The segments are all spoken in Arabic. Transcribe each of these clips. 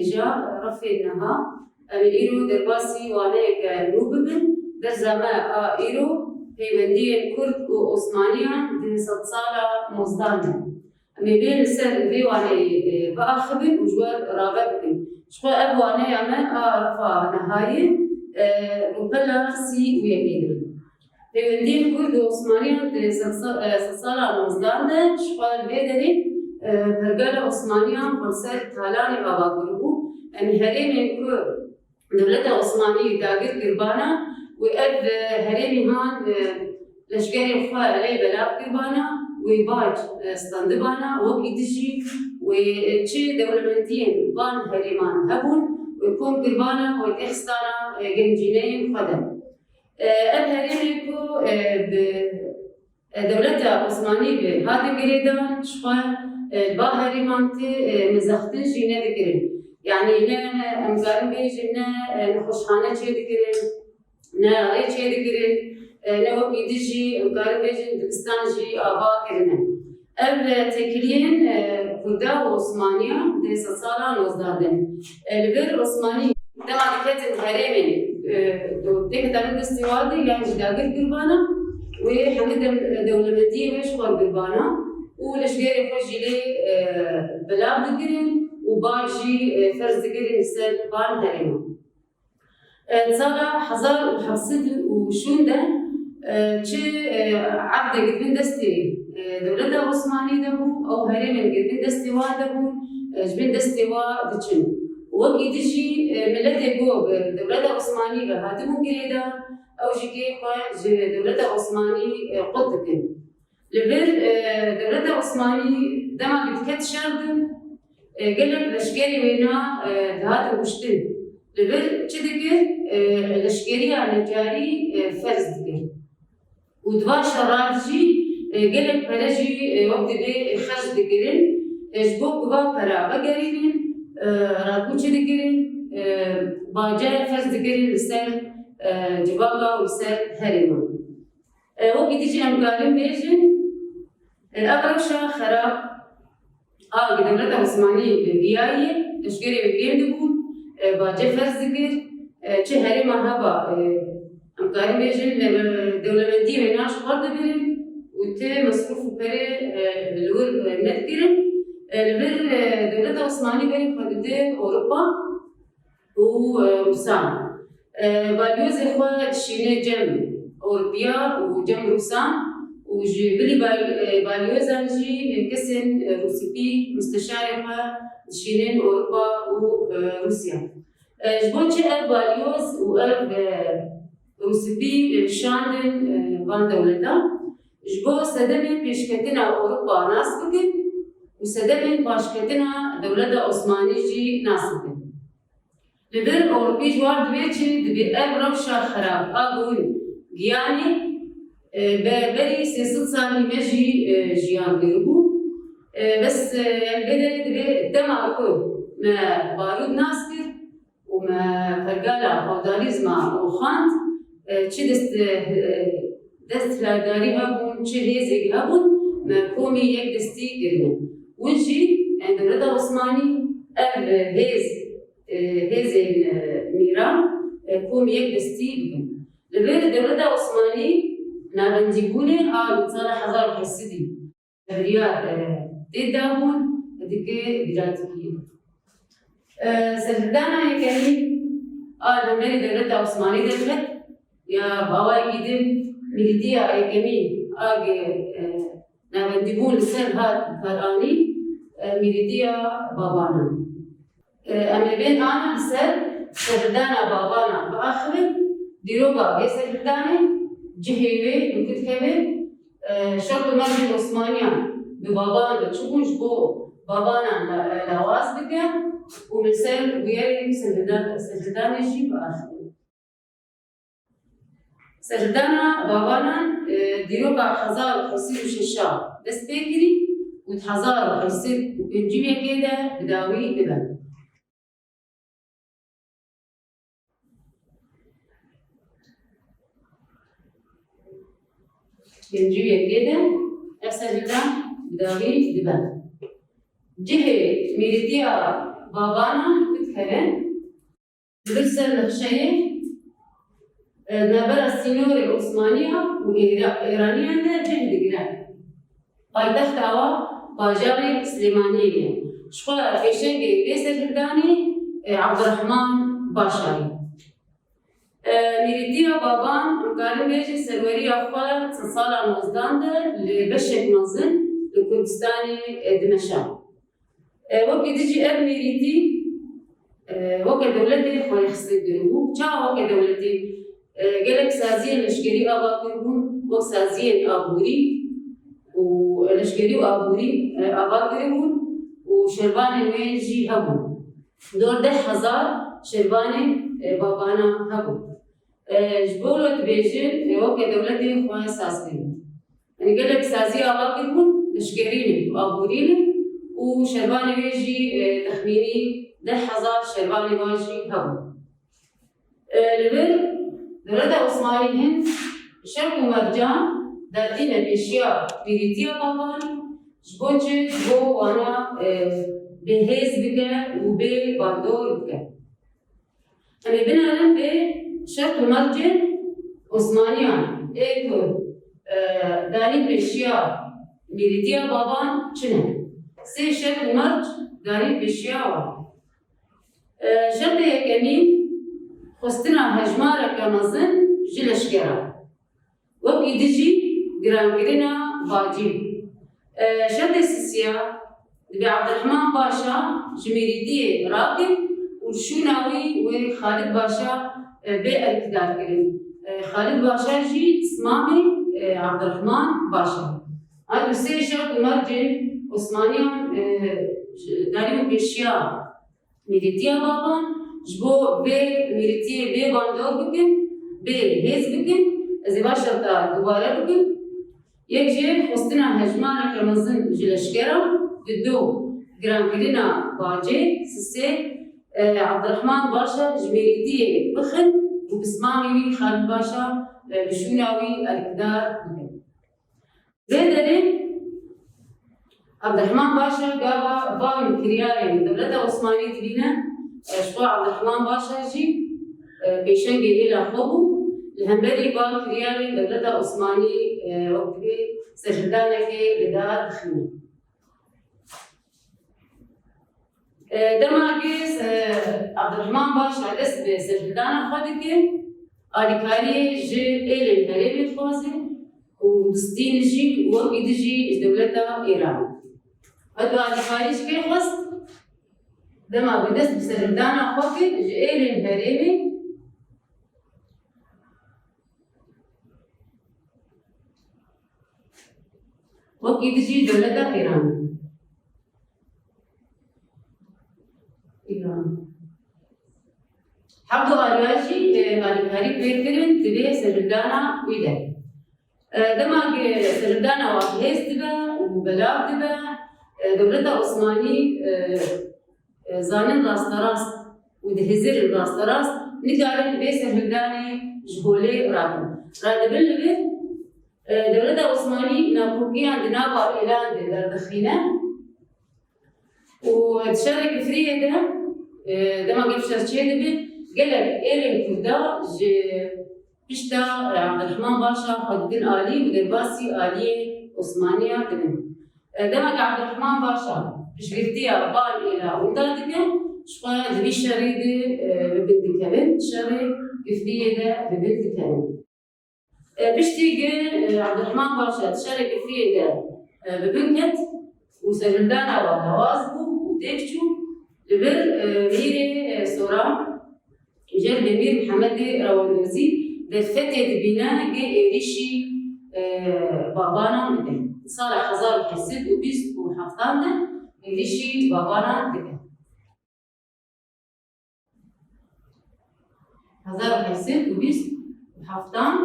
بيجا رفينها من إيرو درباسي وانيك نوببن در زمان إيرو هيوندية كرد وعثمانية دي ستصالة مزدانة مبين السر في واني بأخبن وجوار رابطن شو أبو واني أما رفا نهاية وبلا سي ويبيدن هيوندية كرد وعثمانية دي ستصالة مزدانة شو البيدري برجال عثمانية فرسال تالاني بابا قربو أن هرمين كو دولة عثمانية داقر قربانا وأب هرمي هان لشكري خوا علي بلاف قربانا ويباج استندبانا وكي تشي وتشي دولمنتين بان هرمان هبون ويكون قربانا ويتخستانا جنجينين خدم أب هرمي كو دولة عثمانية بهذا قريدان شخوا باهري مانتي مزختن جينا ذكرين يعني نا أمزارن بيجنا نخشخانة شيء ذكرين نا غير شيء ذكرين نا وقت يجي أمزارن بيجن دبستان جي آبا كرنا أب تكلين كردا وعثمانية دي سالة نوزدادن البر عثماني دما دكتن هرمين دك دم دستوادي يعني داقر قربانا وحمد دولمتية وشوار قربانا ولشجاري خوشي لي بلاب دقرين وباجي فرز دقرين يسال بان هرينا تصالح حزار وحفصد وشون ده تشي عبد قربين دستي دولة عثمانية دبو أو هرينا قربين دستي وادبو جبين دستي وادتشن وقت يجي ملتي جو دولة عثمانية هاتمو قريدا أو جيكي دولة عثمانية قدكن لبر دولة عثمانية دما بتكت شردن قلب لشكري وينا دهات وشتن لبر تشدكر لشكري على جاري فرز دكر ودوا شرارجي قلب برجي وقت بي خرج دكرين جبو قوا برا بقريبين راكو تشدكرين باجا فرز دكرين لسر جبابا ولسر هريما وقت يجي أمكارين بيجن الأغرشة خراب دولة عثمانية بياية تشكيري بكير دبون باجة فرز ذكر چه هري مرحبا أمكارين بيجن دولة مندية ويناش خارد بيرن وته مصروف وبري الور نذكرن البر دولة عثمانية بيرن خدته أوروبا وروسان باليوز إخوة تشيني جم أوروبيا وجم روسان وجبلي باليوزان جي كسن روسيبي مستشارفة تشينين أوروبا وروسيا جبوتش أب باليوز وأب روسيبي شاندن بان دولتا جبو سدمي بيشكتنا أوروبا ناس بكن وسدمي باشكتنا دولة عثماني جي ناس بكن لبر أوروبي جوار دبيتشي دبي أب روشا خراب أقول يعني بري سياسة صار ماشي جيان قربو بس يعني بدل دمعكو ما بارود ناسكر وما فرقالا فوداليزما وخانت چه دست لاغاري هبون چه هيزي هبون ما كومي يك دستي قرنا ونجي عند دولة عثماني هيزي ميران كومي يك دستي بكن لبيت دولة عثماني نابنديبوني بتصالح حزار حسدي بريار تدابون دكي بلاتكي سردانا يكني نمري دولة عثماني دولة يا بابا يدين ميليديا يكني نابنديبون السر هاد فراني ميليديا بابانا أما بين أنا السر سردانا بابانا بآخر ديروبا بسرداني جهوي مكتكبه شرط مرجع عثمانيا ببابانا بتشوفونش بو بابانا لواز بكا ومثال وياري سردان يجي بآخر سردانا بابانا ديروبا حزار خمسين وششا دست بكري وتحزار خمسين وبنجيبه كده بداوي لبن بنجيبه كده سردان بداوي لبن جهة ميريديا بابانا دكان برسل نخشيه نبرة سينوري عثمانية وإيرانية جهد جرام پایتخت آوا باجاری سلیمانیه شخوا فیشنگی بیسر هردانی عبدالرحمن باشایی میریدیا بابان مقارن بیجی سروری آخوا سال نوزدان ده لبشک منزل لکردستانی دمشق وقتی دیجی اب میریدی وقت دولتی خواهی خسته گربو چه وقت دولتی گلک سازی لشکری آبا کربون وقت سازی آبوری ولشکری آبوری آبا کربون و شربان ویجی هبون دور 10,000 شربان بابانا هبون جبولت بیجن وقت دولتی خواهی ساز کربون يعني قال لك سازي أواقرهم لشكريني وأبوريني وشرباني ويجي تخميني 10,000 شرباني واجي هبو. لبر دولة عثماني هند شرق ومرجان داتينا بأشياء بيريتيا بابان جبوتشي جبو وانا بهيز بكا وبي باندور بكا. أنا بنالن بشرق ومرجان عثمانيان إيكو داري بأشياء ميريتيا بابان شنو؟ سي شرط مرج داري بأشياء شرط يكمين خستنا هجمارة كمزن جلشكرا وكي دجي جرانجرنا باجي شرط السيسيا عبد الرحمن باشا جميريتي راقب والشوناوي وخالد باشا بالكدار كريم خالد باشا جي اسمامي عبد الرحمن باشا هذا سي شرط مرجع عثمانيان داريو بأشياء ميريتيا بابان جبو بي ميريتيا بي باندور بكن بي هيز بكن ازيباش شرطة دوباره بكن يكجي خستنا هجمانة كمزن جلشكرا ددو جرام كرينا باجي سسي عبد الرحمن باشا جميريتيا بخن وبسمامي خالد باشا بشوناوي الكدار بكن زيدلي عبد الرحمن باشا قابا باوي كرياري دولة عثمانية دبينا شقوا عبد الرحمن باشا جي بيشنجي إلى خوبو الهمبري باوي كرياري دولة عثمانية وقتي سجدانك لدار دخلنا دماغيس عبد الرحمن باشا اسم سجدانا خودك آلكاري جي إلى الهربي خوزي ودستين جي وقت جي دولة إيران هذا آلكاريش كي خست دما بدست بسردانا خوكي جي إلى الهربي وقت جي دولة إيران حبدو آلواجي آلكاري بيترين تبي سردانا ويدا دماغ سردانا واحيز تبا وبلاغ تبا دولة عثماني زانن راست راست ودهزر راست راست نقارن بي سرداني جهولي رابن رادبن لبه دولة عثماني نابوكي عندنا بإعلان در دخينة وتشارك فريه ده ما قبل شرشيه ده قالك إيرين كردا بشتا عبد الرحمن باشا خالد الدين آلي ودرباسي آلية عثمانية دبن دما عبد الرحمن باشا بشغلتيا بال إلى وندادك شقا دبي شريد ببنت كابن شري كفرية ده ببنت كابن بشتي عبد الرحمن باشا تشارك كفرية ده ببنكت وسجلدانا وهوازبو وديكشو لبر ميري سورا جاب بمير محمد روانوزي دفتت بناء ريشي بابانا مدن صالح خزار حسد وبيست وحفظان ده ريشي بابانا مدن خزار حسد وبيست وحفظان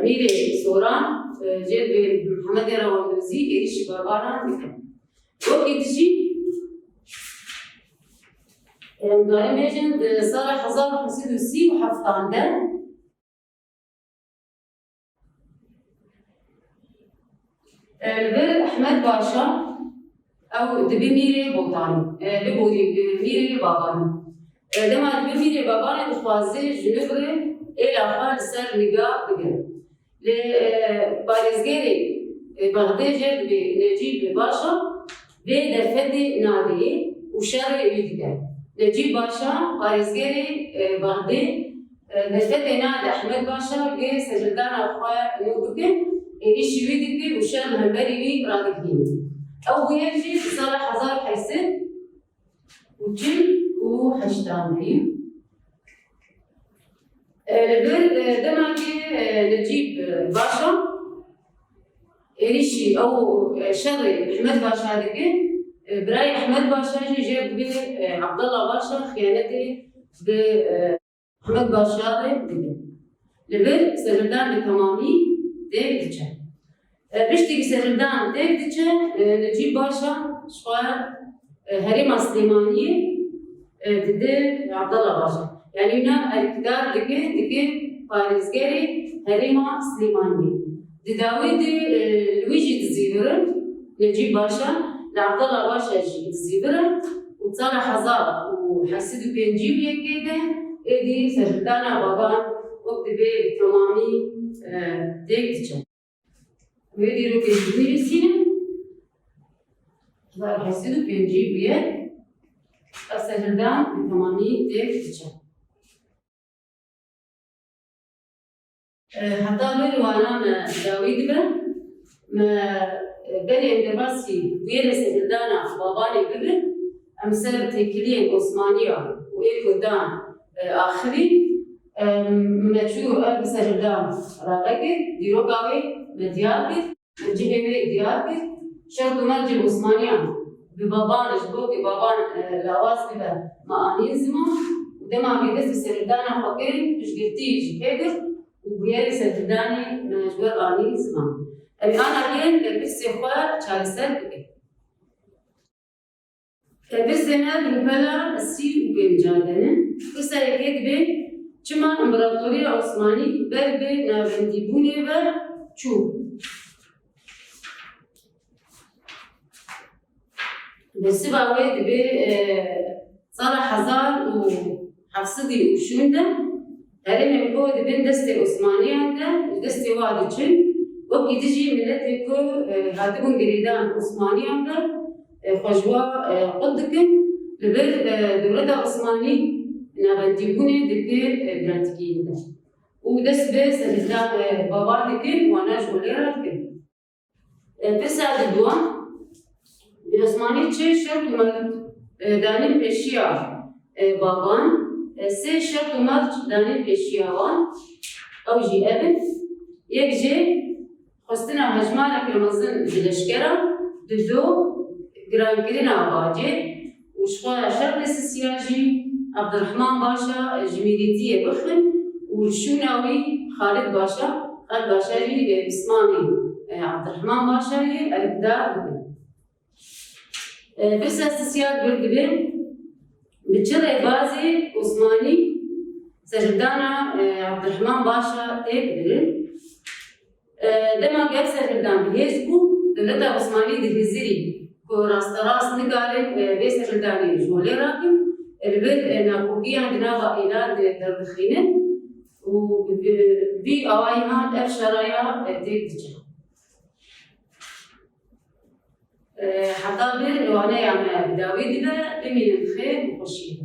ميري سوران جاب محمد روانوزي ريشي بابانا مدن وقت جي مقارن بيجن صالح خزار حسد وسي وحفظان ده البر أحمد باشا او دبی میره بوتانی ببودی میره بابانی دما دبی میره بابانی دخوازه جنبره ایلا خال سر نگاه بگره ل بارزگری بغداد جد به نجیب باشا به دفت نادی و شر یدیگر نجیب باشا بارزگری بغداد دفت ناد احمد باشا که سجدان اخوای نوبکه ایشی ویدیکی و شر مهبری وی رادکین او بيجي صالح هزار حيسد وجل وحشتاني لبر دماغي نجيب باشا إيشي أو شغل أحمد باشا هذيك براي أحمد باشا جاب ب عبد الله باشا خيانتي ب أحمد باشا هذيك لبر سردان بتمامي ده بتشان بشتي سردان ده بتشان نجيب باشا شوية هريمة سليمانية ضد عبد الله باشا يعني هنا الاقتدار دكي فارزجري هريمة سليمانية داوود لويجي تزيبرن نجيب باشا لعبد الله باشا تزيبرن وتصالح حزار وحسدو بينجيبيا كده ادي سردانا بابا وقت بي تمامي ديك تشان ويدي رو كده سينا حزار حسدو بينجيبيا السردان بتمامي ديك تشان حتى غير وانا داوود ما بني اندرباسي ويرس الدانا باباني قبل امسر تكلين عثمانيه ويكودان اخري مشهور ابس الدان راغي ديروغاوي مديابي جيبي ديابي شرط مرج العثمانيه ببابان جبو ببابان لاواز كده ما انيزما ودما بيدس الدانا فقير تشجرتي جيبي وبياري سرداني مجبر آني زمان. أبي أنا اليوم بس إخوة شارسات بكي. بس أنا بالبلا السي وبنجادنا بس أكيد بي كما إمبراطورية عثماني بربي نابنديبوني و شو. بس بعوض بي صالح هزار وحفصدي وشونده هرم بود بين دستي عثمانية ده دستي واحد جن وقت تجي ملتي كو هاتبون جريدان عثمانية ده خجوا قدكن لبر دولة عثماني نبنديبوني دكي برانتكين ده ودست بس الإسلام بابا دكين وانا جوليرا دكين بس هذا الدوام العثماني تشي شرط مرد دانين بشيا بابان سه شرط مرج دانين بشياوان او جي ابن يكجي خستنا هجمانا كمزن بلشكرا ددو جرانكرنا باجي وشخوا شرط السياجي عبد الرحمن باشا جميليتية بخن والشوناوي خالد باشا جي بسماني عبد الرحمن باشا الابداع بخن بس السياد بردبين بتشري بازي عثماني سردانا عبد الرحمن باشا تقدر دما جاب سردان بيسبو دولة عثماني دهزري كوراس تراس نقالن بسرداني جولي راكن البر ناكوكي عندنا بائلات دردخينة وبي أوايها أفشرايا تقدر حتى بير وانا يعني داوود ده بمين الخير وخشيه